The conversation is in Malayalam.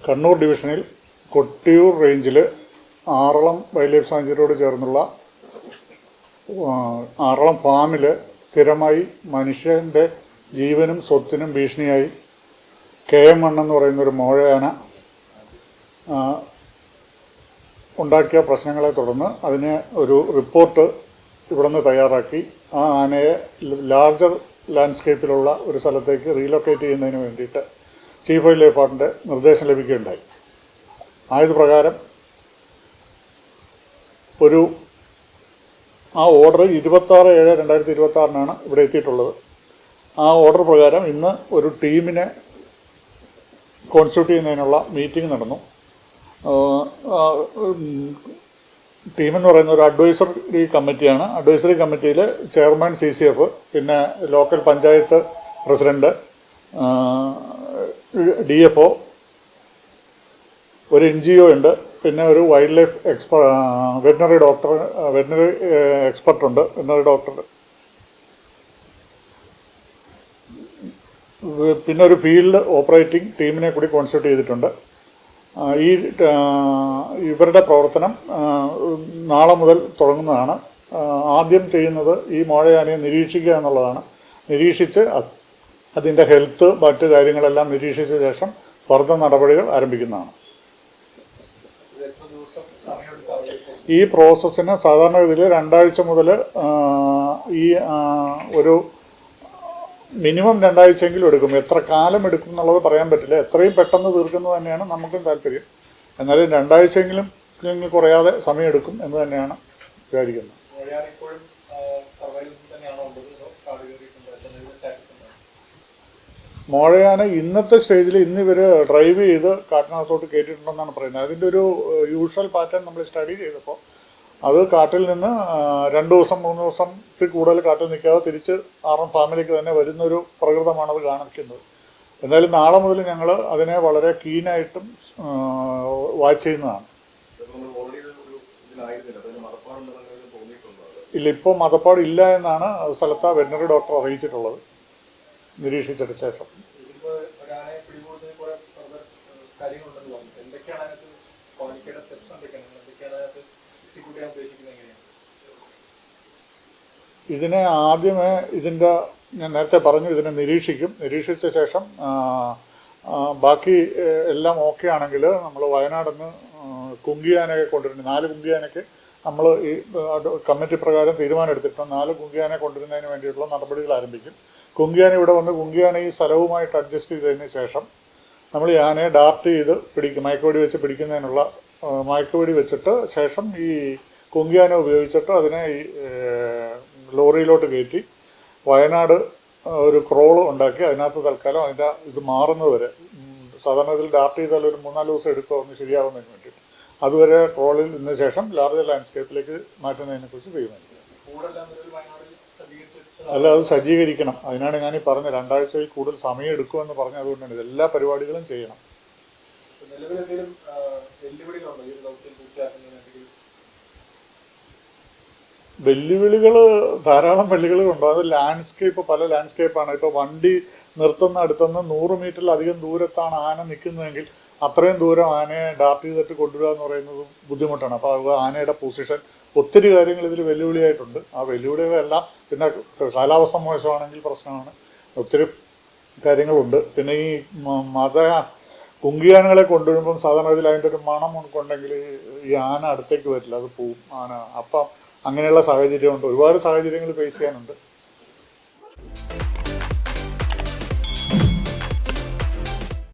കണ്ണൂർ ഡിവിഷനിൽ കൊട്ടിയൂർ റേഞ്ചിൽ ആറളം വൈൽഡ് ലൈഫ് സാങ്ച്വറിയോട് ചേർന്നുള്ള ആറളം ഫാമിൽ സ്ഥിരമായി മനുഷ്യൻ്റെ ജീവനും സ്വത്തിനും ഭീഷണിയായി KM1 എന്ന് പറയുന്നൊരു മോഴയാന ഉണ്ടാക്കിയ പ്രശ്നങ്ങളെ തുടർന്ന് അതിന് ഒരു റിപ്പോർട്ട് ഇവിടെ നിന്ന് തയ്യാറാക്കി ആ ആനയെ ലാർജർ ലാൻഡ്സ്കേപ്പിലുള്ള ഒരു സ്ഥലത്തേക്ക് റീലൊക്കേറ്റ് ചെയ്യുന്നതിന് വേണ്ടിയിട്ട് ചീഫ് വൈൽഡ് ലൈഫ് വാർഡൻ്റെ നിർദ്ദേശം ലഭിക്കുകയുണ്ടായി. ആയത് പ്രകാരം ആ ഓർഡർ 26/7/2026 ഇവിടെ എത്തിയിട്ടുള്ളത്. ആ ഓർഡർ പ്രകാരം ഇന്ന് ഒരു ടീമിനെ കോൺസ്റ്റിറ്റ്യൂട്ട് ചെയ്യുന്നതിനുള്ള മീറ്റിംഗ് നടന്നു. ടീമെന്ന് പറയുന്ന ഒരു അഡ്വൈസറി കമ്മിറ്റിയാണ്. അഡ്വൈസറി കമ്മിറ്റിയിൽ ചെയർമാൻ CCF, പിന്നെ ലോക്കൽ പഞ്ചായത്ത് പ്രസിഡന്റ്, DFO, ഒരു NGO ഉണ്ട്, പിന്നെ ഒരു വൈൽഡ് ലൈഫ് വെറ്റിനറി എക്സ്പെർട്ടുണ്ട്, വെറ്റിനറി ഡോക്ടർ, പിന്നെ ഒരു ഫീൽഡ് ഓപ്പറേറ്റിംഗ് ടീമിനെ കൂടി കോൺസ്റ്റിറ്റ്യൂട്ട് ചെയ്തിട്ടുണ്ട്. ഇവരുടെ പ്രവർത്തനം നാളെ മുതൽ തുടങ്ങുന്നതാണ്. ആദ്യം ചെയ്യുന്നത് ഈ മോഴയാനയെ നിരീക്ഷിക്കുക എന്നുള്ളതാണ്. നിരീക്ഷിച്ച് അതിൻ്റെ ഹെൽത്ത് മറ്റ് കാര്യങ്ങളെല്ലാം നിരീക്ഷിച്ച ശേഷം ഫർദർ നടപടികൾ ആരംഭിക്കുന്നതാണ്. ഈ പ്രോസസ്സിന് സാധാരണഗതിയിൽ 2 ആഴ്ച മുതൽ ഒരു മിനിമം 2 ആഴ്ചയെങ്കിലും എടുക്കും. എത്ര കാലം എടുക്കും എന്നുള്ളത് പറയാൻ പറ്റില്ല. എത്രയും പെട്ടെന്ന് തീർക്കുന്നത് തന്നെയാണ് നമുക്കും താല്പര്യം. എന്നാലും 2 ആഴ്ചയെങ്കിലും കുറയാതെ സമയമെടുക്കും എന്ന് തന്നെയാണ് വിചാരിക്കുന്നത്. മോഴയാന ഇന്നത്തെ സ്റ്റേജിൽ ഇവർ ഡ്രൈവ് ചെയ്ത് കാട്ടിനകത്തോട്ട് കയറ്റിയിട്ടുണ്ടെന്നാണ് പറയുന്നത്. അതിൻ്റെ ഒരു യൂഷ്വൽ പാറ്റേൺ നമ്മൾ സ്റ്റഡി ചെയ്തപ്പോൾ അത് കാട്ടിൽ നിന്ന് 2 ദിവസം 3 ദിവസത്തിൽ കൂടുതൽ കാട്ടിൽ നിൽക്കാതെ തിരിച്ച് ആറളം ഫാമിലേക്ക് തന്നെ വരുന്നൊരു പ്രകൃതമാണത് കാണിക്കുന്നത്. എന്തായാലും നാളെ മുതൽ ഞങ്ങൾ അതിനെ വളരെ കീനായിട്ടും വാച്ച് ചെയ്യുന്നതാണ്. ഇല്ല, ഇപ്പോൾ മതപ്പാട് ഇല്ല എന്നാണ് സ്ഥലത്തെ വെറ്റിനറി ഡോക്ടർ അറിയിച്ചിട്ടുള്ളത്, നിരീക്ഷിച്ചതിന് ശേഷം. ഇതിനെ ആദ്യമേ ഞാൻ നേരത്തെ പറഞ്ഞു, ഇതിനെ നിരീക്ഷിച്ച ശേഷം ബാക്കി എല്ലാം ഓക്കെ ആണെങ്കിൽ നമ്മൾ വയനാടിൽ നിന്ന് കുങ്കിയാനയെ കൊണ്ടുവരുന്നത് 4 കുങ്കിയാനയ്ക്ക് നമ്മൾ ഈ കമ്മിറ്റി പ്രകാരം തീരുമാനം എടുത്തിട്ടുണ്ട്. 4 കുങ്കിയാനെ കൊണ്ടുവരുന്നതിന് വേണ്ടിയിട്ടുള്ള നടപടികൾ ആരംഭിക്കും. കുങ്കിയാന ഇവിടെ വന്ന് കുങ്കിയാന ഈ സ്ഥലവുമായിട്ട് അഡ്ജസ്റ്റ് ചെയ്തതിന് ശേഷം നമ്മൾ ഈ ആനയെ ഡാർട്ട് ചെയ്ത് പിടിക്കും. മയക്കുവെടി വെച്ച് പിടിക്കുന്നതിനുള്ള മയക്കുവെടി വെച്ചിട്ട് ശേഷം ഈ കുങ്കിയാന ഉപയോഗിച്ചിട്ട് അതിനെ ഈ ലോറിയിലോട്ട് കയറ്റി വയനാട് ഒരു ക്രോള് ഉണ്ടാക്കി അതിനകത്ത് തൽക്കാലം അതിൻ്റെ ഇത് മാറുന്നത് വരെ, സാധാരണ ഇതിൽ ഡാർട്ട് ചെയ്താൽ ഒരു 3-4 ദിവസം എടുക്കുക ഒന്ന് ശരിയാവുന്നതിന് വേണ്ടിയിട്ട്, അതുവരെ ട്രോളിൽ നിന്ന ശേഷം ലാർജർ ലാൻഡ്സ്കേപ്പിലേക്ക് മാറ്റുന്നതിനെക്കുറിച്ച് തീരുമാനിക്കുക. അല്ല, അത് സജ്ജീകരിക്കണം. അതിനാണ് ഞാൻ ഈ പറഞ്ഞത് 2 ആഴ്ചയിൽ കൂടുതൽ സമയം എടുക്കുമെന്ന് പറഞ്ഞത്. അതുകൊണ്ടാണ് ഇതെല്ലാ പരിപാടികളും ചെയ്യണം. വെല്ലുവിളികൾ ധാരാളം വെല്ലുവിളികളുണ്ട്. അത് ലാൻഡ്സ്കേപ്പ്, പല ലാൻഡ്സ്കേപ്പാണ്. ഇപ്പോൾ വണ്ടി നിർത്തുന്ന അടുത്തുനിന്ന് 100 മീറ്ററിലധികം ദൂരത്താണ് ആന നിൽക്കുന്നതെങ്കിൽ അത്രയും ദൂരം ആനയെ ഡാർട്ട് ചെയ്തിട്ട് കൊണ്ടുവരിക എന്ന് പറയുന്നത് ബുദ്ധിമുട്ടാണ്. അപ്പോൾ അത് ആനയുടെ പൊസിഷൻ, ഒത്തിരി കാര്യങ്ങൾ ഇതിൽ വെല്ലുവിളിയായിട്ടുണ്ട്. ആ വെല്ലുവിളികളെല്ലാം, പിന്നെ കാലാവസ്ഥ മോശമാണെങ്കിൽ പ്രശ്നമാണ്, ഒത്തിരി കാര്യങ്ങളുണ്ട്. പിന്നെ ഈ കുങ്കിയാനകളെ കൊണ്ടുവരുമ്പം സാധാരണ ഇതിൽ അതിൻ്റെ ഒരു മണം കൊണ്ടെങ്കിൽ ഈ ആന അടുത്തേക്ക് വരില്ല, അത് പോവും ആന. അപ്പം അങ്ങനെയുള്ള സാഹചര്യമുണ്ട്. ഒരുപാട് സാഹചര്യങ്ങൾ ഫേസ് ചെയ്യാനുണ്ട്.